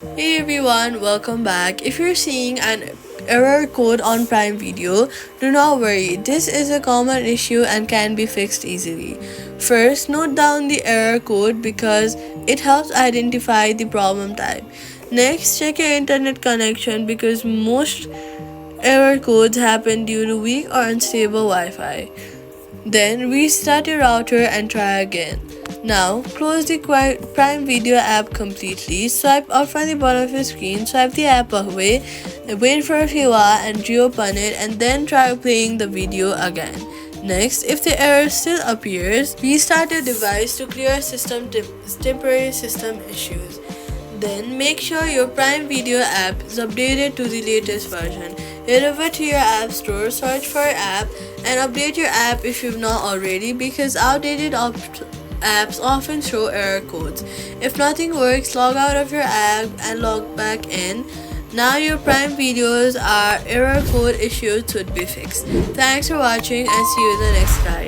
Hey everyone, welcome back. If you're seeing an error code on Prime Video, do not worry. This is a common issue and can be fixed easily. First, note down the error code because it helps identify the problem type. Next, check your internet connection because most error codes happen due to weak or unstable Wi-Fi. Then restart your router and try again. Now close the Prime Video app completely. Swipe up from the bottom of your screen, swipe the app away, wait for a few hours and reopen it and then try playing the video again. Next, if the error still appears, restart your device to clear temporary system issues. Then make sure your Prime Video app is updated to the latest version. Head over to your app store, search for your app, and update your app if you've not already because outdated apps often show error codes. If nothing works, log out of your app and log back in. Now your Prime Videos are error code issues should be fixed. Thanks for watching and see you in the next guide.